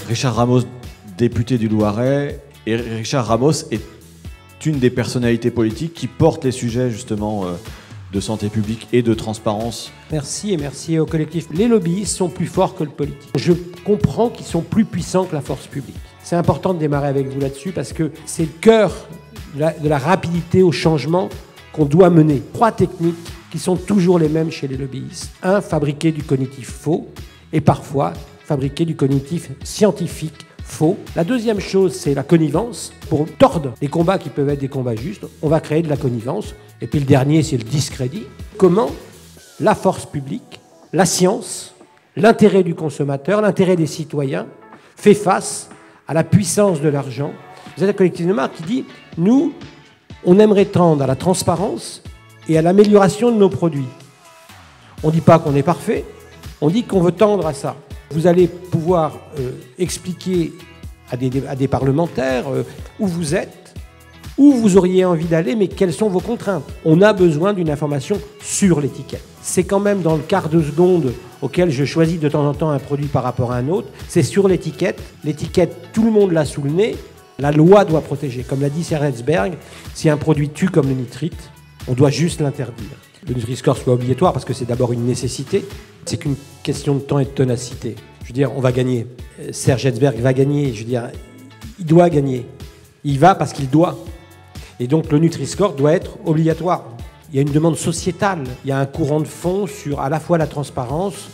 Richard Ramos, député du Loiret, et Richard Ramos est une des personnalités politiques qui portent les sujets justement de santé publique et de transparence. Merci et merci au collectif. Les lobbyistes sont plus forts que le politique. Je comprends qu'ils sont plus puissants que la force publique. C'est important de démarrer avec vous là-dessus parce que c'est le cœur de la rapidité au changement qu'on doit mener. 3 techniques qui sont toujours les mêmes chez les lobbyistes. 1, fabriquer du cognitif faux et parfois fabriquer du cognitif scientifique faux. La deuxième chose, c'est la connivence. Pour tordre les combats qui peuvent être des combats justes, on va créer de la connivence. Et puis le dernier, c'est le discrédit. Comment la force publique, la science, l'intérêt du consommateur, l'intérêt des citoyens fait face à la puissance de l'argent. Vous avez un collectif de marque qui dit « Nous, on aimerait tendre à la transparence et à l'amélioration de nos produits. » On ne dit pas qu'on est parfait, on dit qu'on veut tendre à ça. Vous allez pouvoir expliquer à des parlementaires où vous êtes, où vous auriez envie d'aller, mais quelles sont vos contraintes. On a besoin d'une information sur l'étiquette. C'est quand même dans le quart de seconde auquel je choisis de temps en temps un produit par rapport à un autre, c'est sur l'étiquette. L'étiquette, tout le monde l'a sous le nez. La loi doit protéger. Comme l'a dit Serhetsberg, si un produit tue comme le nitrite, on doit juste l'interdire. Le Nutri-Score soit obligatoire parce que c'est d'abord une nécessité. C'est qu'une question de temps et de ténacité. Je veux dire, on va gagner. Serhetsberg va gagner. Je veux dire, il doit gagner. Il va parce qu'il doit. Et donc le Nutri-Score doit être obligatoire. Il y a une demande sociétale. Il y a un courant de fond sur à la fois la transparence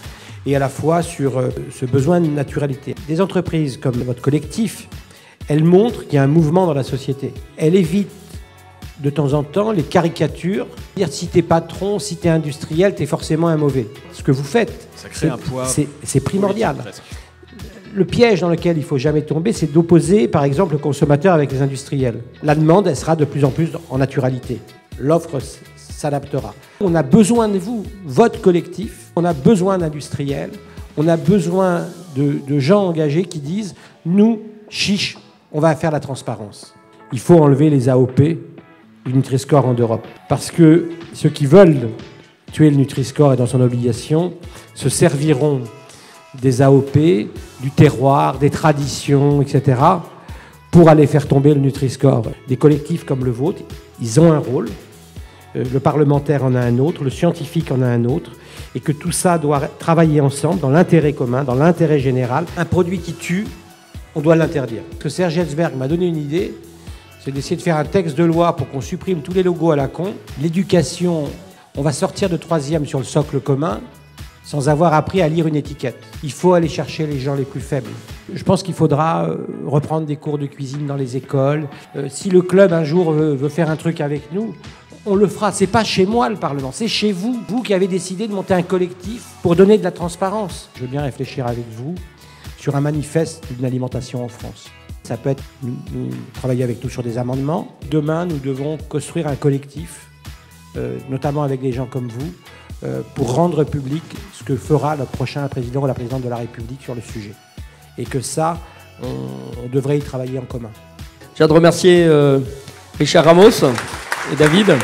et à la fois sur ce besoin de naturalité. Des entreprises comme votre collectif, elles montrent qu'il y a un mouvement dans la société. Elles évitent de temps en temps les caricatures. Dire si t'es patron, si t'es industriel, t'es forcément un mauvais. Ce que vous faites, ça crée un poids c'est primordial. Le piège dans lequel il ne faut jamais tomber, c'est d'opposer, par exemple, le consommateur avec les industriels. La demande, elle sera de plus en plus en naturalité. L'offre s'adaptera. On a besoin de vous, votre collectif. On a besoin d'industriels. On a besoin de gens engagés qui disent « Nous, chiche, on va faire la transparence ». Il faut enlever les AOP du Nutri-Score en Europe. Parce que ceux qui veulent tuer le Nutri-Score et dans son obligation se serviront des AOP, du terroir, des traditions, etc., pour aller faire tomber le Nutri-Score. Des collectifs comme le vôtre, ils ont un rôle, le parlementaire en a un autre, le scientifique en a un autre, et que tout ça doit travailler ensemble dans l'intérêt commun, dans l'intérêt général. Un produit qui tue, on doit l'interdire. Ce que Serhetsberg m'a donné une idée, c'est d'essayer de faire un texte de loi pour qu'on supprime tous les logos à la con. L'éducation, on va sortir de 3e sur le socle commun, sans avoir appris à lire une étiquette. Il faut aller chercher les gens les plus faibles. Je pense qu'il faudra reprendre des cours de cuisine dans les écoles. Si le club un jour veut faire un truc avec nous, on le fera. C'est pas chez moi le Parlement, c'est chez vous. Vous qui avez décidé de monter un collectif pour donner de la transparence. Je veux bien réfléchir avec vous sur un manifeste d'une alimentation en France. Ça peut être nous travailler avec nous sur des amendements. Demain, nous devons construire un collectif, notamment avec des gens comme vous, pour rendre public ce que fera le prochain président ou la présidente de la République sur le sujet. Et que ça, on devrait y travailler en commun. Je viens de remercier Richard Ramos et David.